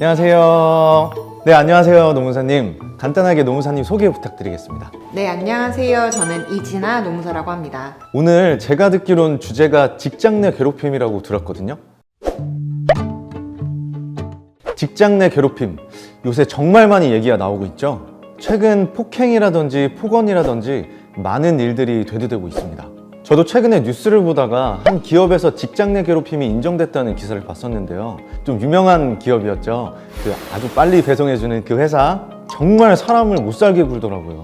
안녕하세요. 네, 안녕하세요, 노무사님. 간단하게 노무사님 소개 부탁드리겠습니다. 네, 안녕하세요. 저는 이진아 노무사라고 합니다. 오늘 제가 듣기론 주제가 직장 내 괴롭힘이라고 들었거든요. 직장 내 괴롭힘, 요새 정말 많이 얘기가 나오고 있죠. 최근 폭행이라든지 폭언이라든지 많은 일들이 되도되고 있습니다. 저도 최근에 뉴스를 보다가 한 기업에서 직장 내 괴롭힘이 인정됐다는 기사를 봤었는데요. 좀 유명한 기업이었죠. 아주 빨리 배송해주는 그 회사, 정말 사람을 못 살게 굴더라고요.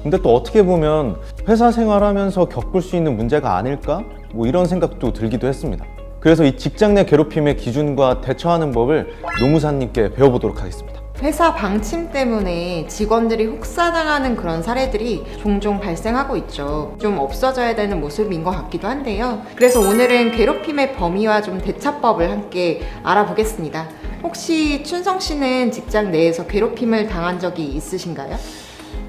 근데 또 어떻게 보면 회사 생활하면서 겪을 수 있는 문제가 아닐까? 이런 생각도 들기도 했습니다. 그래서 이 직장 내 괴롭힘의 기준과 대처하는 법을 노무사님께 배워보도록 하겠습니다. 회사 방침 때문에 직원들이 혹사당하는 그런 사례들이 종종 발생하고 있죠. 좀 없어져야 되는 모습인 것 같기도 한데요. 그래서 오늘은 괴롭힘의 범위와 좀 대처법을 함께 알아보겠습니다. 혹시 춘성 씨는 직장 내에서 괴롭힘을 당한 적이 있으신가요?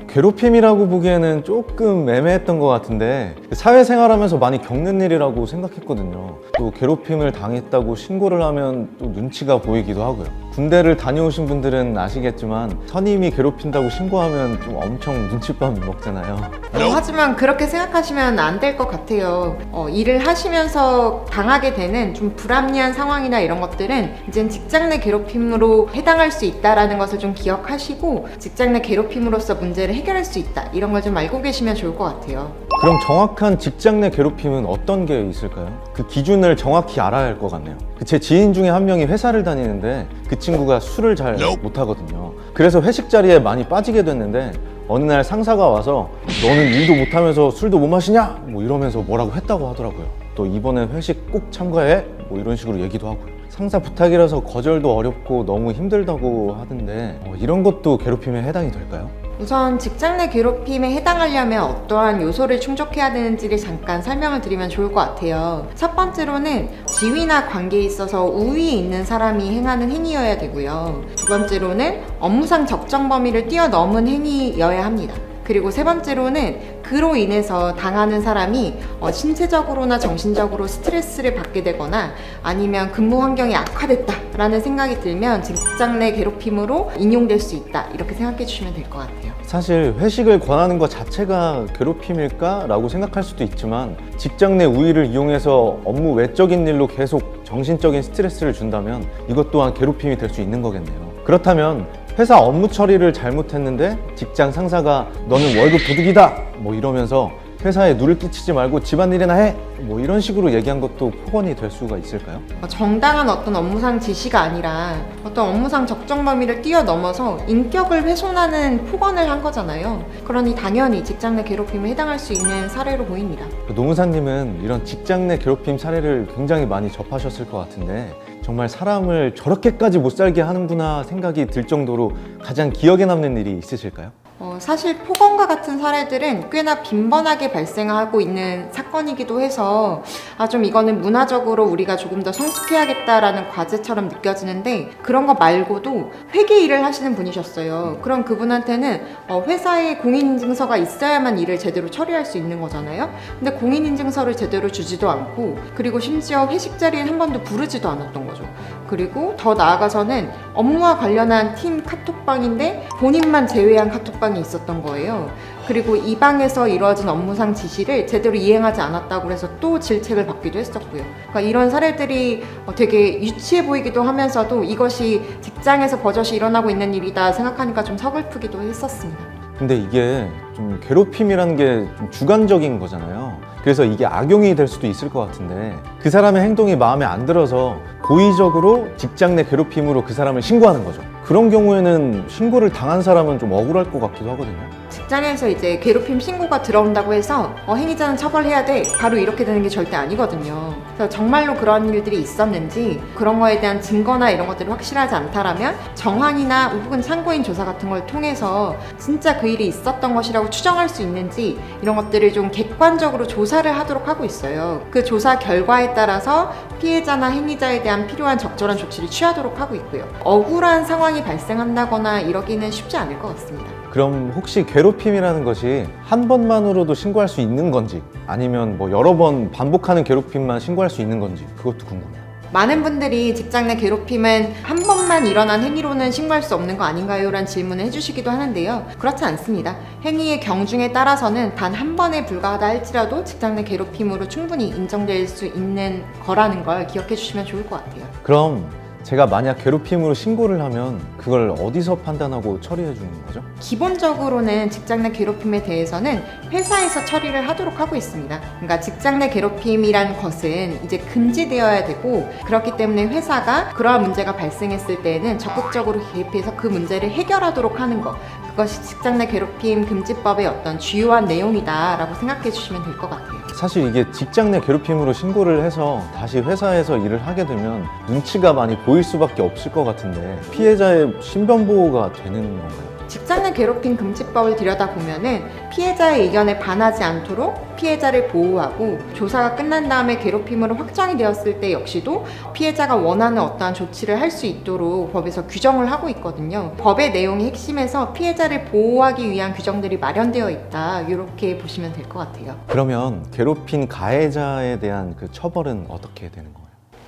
괴롭힘이라고 보기에는 조금 애매했던 것 같은데 사회생활하면서 많이 겪는 일이라고 생각했거든요. 또 괴롭힘을 당했다고 신고를 하면 또 눈치가 보이기도 하고요. 군대를 다녀오신 분들은 아시겠지만 선임이 괴롭힌다고 신고하면 좀 엄청 눈칫밥 먹잖아요. 하지만 그렇게 생각하시면 안 될 것 같아요. 일을 하시면서 당하게 되는 좀 불합리한 상황이나 이런 것들은 이젠 직장 내 괴롭힘으로 해당할 수 있다는 것을 좀 기억하시고 직장 내 괴롭힘으로서 문제를 해결할 수 있다, 이런 걸 좀 알고 계시면 좋을 것 같아요. 그럼 정확한 직장 내 괴롭힘은 어떤 게 있을까요? 그 기준을 정확히 알아야 할 것 같네요. 제 지인 중에 한 명이 회사를 다니는데 그 친구가 술을 잘 못하거든요. 그래서 회식 자리에 많이 빠지게 됐는데 어느 날 상사가 와서 너는 일도 못하면서 술도 못 마시냐? 이러면서 뭐라고 했다고 하더라고요. 또 이번엔 회식 꼭 참가해? 이런 식으로 얘기도 하고요. 상사 부탁이라서 거절도 어렵고 너무 힘들다고 하던데 이런 것도 괴롭힘에 해당이 될까요? 우선 직장 내 괴롭힘에 해당하려면 어떠한 요소를 충족해야 되는지를 잠깐 설명을 드리면 좋을 것 같아요. 첫 번째로는 지위나 관계에 있어서 우위에 있는 사람이 행하는 행위여야 되고요. 두 번째로는 업무상 적정 범위를 뛰어넘은 행위여야 합니다. 그리고 세 번째로는 그로 인해서 당하는 사람이 신체적으로나 정신적으로 스트레스를 받게 되거나 아니면 근무 환경이 악화됐다라는 생각이 들면 직장 내 괴롭힘으로 인용될 수 있다, 이렇게 생각해 주시면 될 것 같아요. 사실 회식을 권하는 것 자체가 괴롭힘일까? 라고 생각할 수도 있지만 직장 내 우위를 이용해서 업무 외적인 일로 계속 정신적인 스트레스를 준다면 이것 또한 괴롭힘이 될 수 있는 거겠네요. 그렇다면 회사 업무 처리를 잘못했는데 직장 상사가 너는 월급 도둑이다! 이러면서 회사에 누를 끼치지 말고 집안일이나 해! 이런 식으로 얘기한 것도 폭언이 될 수가 있을까요? 정당한 어떤 업무상 지시가 아니라 어떤 업무상 적정 범위를 뛰어넘어서 인격을 훼손하는 폭언을 한 거잖아요. 그러니 당연히 직장 내 괴롭힘에 해당할 수 있는 사례로 보입니다. 노무사님은 이런 직장 내 괴롭힘 사례를 굉장히 많이 접하셨을 것 같은데 정말 사람을 저렇게까지 못 살게 하는구나 생각이 들 정도로 가장 기억에 남는 일이 있으실까요? 사실 폭언과 같은 사례들은 꽤나 빈번하게 발생하고 있는 사건이기도 해서 좀 이거는 문화적으로 우리가 조금 더 성숙해야겠다라는 과제처럼 느껴지는데, 그런 거 말고도 회계 일을 하시는 분이셨어요. 그럼 그분한테는 회사에 공인인증서가 있어야만 일을 제대로 처리할 수 있는 거잖아요. 근데 공인인증서를 제대로 주지도 않고, 그리고 심지어 회식 자리에 한 번도 부르지도 않았던 거죠. 그리고 더 나아가서는 업무와 관련한 팀 카톡방인데 본인만 제외한 카톡방이 있었던 거예요. 그리고 이 방에서 이루어진 업무상 지시를 제대로 이행하지 않았다고 해서 또 질책을 받기도 했었고요. 그러니까 이런 사례들이 되게 유치해 보이기도 하면서도 이것이 직장에서 버젓이 일어나고 있는 일이다 생각하니까 좀 서글프기도 했었습니다. 근데 이게 좀 괴롭힘이라는 게 좀 주관적인 거잖아요. 그래서 이게 악용이 될 수도 있을 것 같은데 그 사람의 행동이 마음에 안 들어서 고의적으로 직장 내 괴롭힘으로 그 사람을 신고하는 거죠. 그런 경우에는 신고를 당한 사람은 좀 억울할 것 같기도 하거든요. 직장에서 이제 괴롭힘 신고가 들어온다고 해서 행위자는 처벌해야 돼, 바로 이렇게 되는 게 절대 아니거든요. 그래서 정말로 그런 일들이 있었는지, 그런 거에 대한 증거나 이런 것들이 확실하지 않다라면 정황이나 혹은 참고인 조사 같은 걸 통해서 진짜 그 일이 있었던 것이라고 추정할 수 있는지, 이런 것들을 좀 객관적으로 조사를 하도록 하고 있어요. 그 조사 결과에 따라서 피해자나 행위자에 대한 필요한 적절한 조치를 취하도록 하고 있고요. 억울한 상황이 발생한다거나 이러기는 쉽지 않을 것 같습니다. 그럼 혹시 괴롭힘이라는 것이 한 번만으로도 신고할 수 있는 건지 아니면 여러 번 반복하는 괴롭힘만 신고할 수 있는 건지 그것도 궁금해요. 많은 분들이 직장 내 괴롭힘은 한 번만 일어난 행위로는 신고할 수 없는 거 아닌가요? 라는 질문을 해주시기도 하는데요. 그렇지 않습니다. 행위의 경중에 따라서는 단 한 번에 불과하다 할지라도 직장 내 괴롭힘으로 충분히 인정될 수 있는 거라는 걸 기억해 주시면 좋을 것 같아요. 그럼 제가 만약 괴롭힘으로 신고를 하면 그걸 어디서 판단하고 처리해 주는 거죠? 기본적으로는 직장 내 괴롭힘에 대해서는 회사에서 처리를 하도록 하고 있습니다. 그러니까 직장 내 괴롭힘이란 것은 이제 금지되어야 되고, 그렇기 때문에 회사가 그러한 문제가 발생했을 때에는 적극적으로 개입해서 그 문제를 해결하도록 하는 것, 그것이 직장 내 괴롭힘 금지법의 어떤 주요한 내용이다라고 생각해 주시면 될 것 같아요. 사실 이게 직장 내 괴롭힘으로 신고를 해서 다시 회사에서 일을 하게 되면 눈치가 많이 보일 수밖에 없을 것 같은데 피해자의 신변 보호가 되는 건가요? 직장 내 괴롭힘 금지법을 들여다보면은 피해자의 의견에 반하지 않도록 피해자를 보호하고, 조사가 끝난 다음에 괴롭힘으로 확정이 되었을 때 역시도 피해자가 원하는 어떠한 조치를 할 수 있도록 법에서 규정을 하고 있거든요. 법의 내용의 핵심에서 피해자를 보호하기 위한 규정들이 마련되어 있다, 이렇게 보시면 될 것 같아요. 그러면 괴롭힌 가해자에 대한 그 처벌은 어떻게 되는 거예요?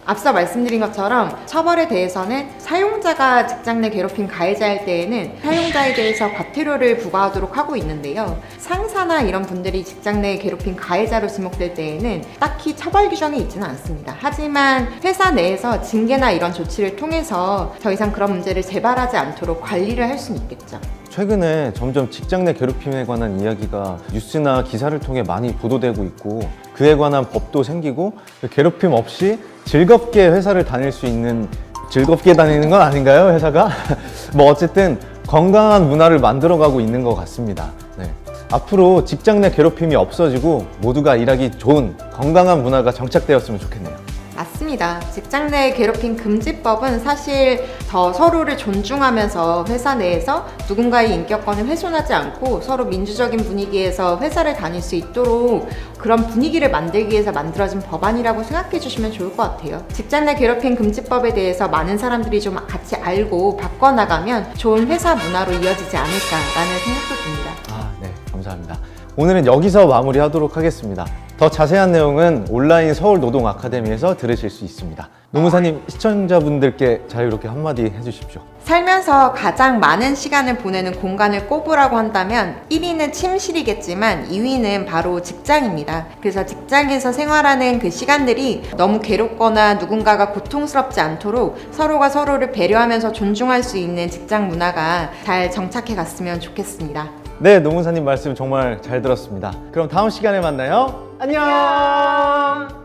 앞서 말씀드린 것처럼 처벌에 대해서는 사용자가 직장 내 괴롭힘 가해자일 때에는 사용자에 대해서 과태료를 부과하도록 하고 있는데요. 상사나 이런 분들이 직장 내 괴롭힘 가해자로 지목될 때에는 딱히 처벌 규정이 있지는 않습니다. 하지만 회사 내에서 징계나 이런 조치를 통해서 더 이상 그런 문제를 재발하지 않도록 관리를 할 수는 있겠죠. 최근에 점점 직장 내 괴롭힘에 관한 이야기가 뉴스나 기사를 통해 많이 보도되고 있고, 그에 관한 법도 생기고, 괴롭힘 없이 즐겁게 회사를 다닐 수 있는, 즐겁게 다니는 건 아닌가요, 회사가? 뭐 어쨌든 건강한 문화를 만들어가고 있는 것 같습니다. 네. 앞으로 직장 내 괴롭힘이 없어지고 모두가 일하기 좋은 건강한 문화가 정착되었으면 좋겠네요. 맞습니다. 직장 내 괴롭힘 금지법은 사실 더 서로를 존중하면서 회사 내에서 누군가의 인격권을 훼손하지 않고 서로 민주적인 분위기에서 회사를 다닐 수 있도록 그런 분위기를 만들기 위해서 만들어진 법안이라고 생각해 주시면 좋을 것 같아요. 직장 내 괴롭힘 금지법에 대해서 많은 사람들이 좀 같이 알고 바꿔나가면 좋은 회사 문화로 이어지지 않을까라는 생각도 듭니다. 네, 감사합니다. 오늘은 여기서 마무리하도록 하겠습니다. 더 자세한 내용은 온라인 서울노동 아카데미에서 들으실 수 있습니다. 노무사님, 시청자분들께 자유롭게 한마디 해주십시오. 살면서 가장 많은 시간을 보내는 공간을 꼽으라고 한다면 1위는 침실이겠지만 2위는 바로 직장입니다. 그래서 직장에서 생활하는 그 시간들이 너무 괴롭거나 누군가가 고통스럽지 않도록 서로가 서로를 배려하면서 존중할 수 있는 직장 문화가 잘 정착해 갔으면 좋겠습니다. 네, 노무사님 말씀 정말 잘 들었습니다. 그럼 다음 시간에 만나요. 안녕!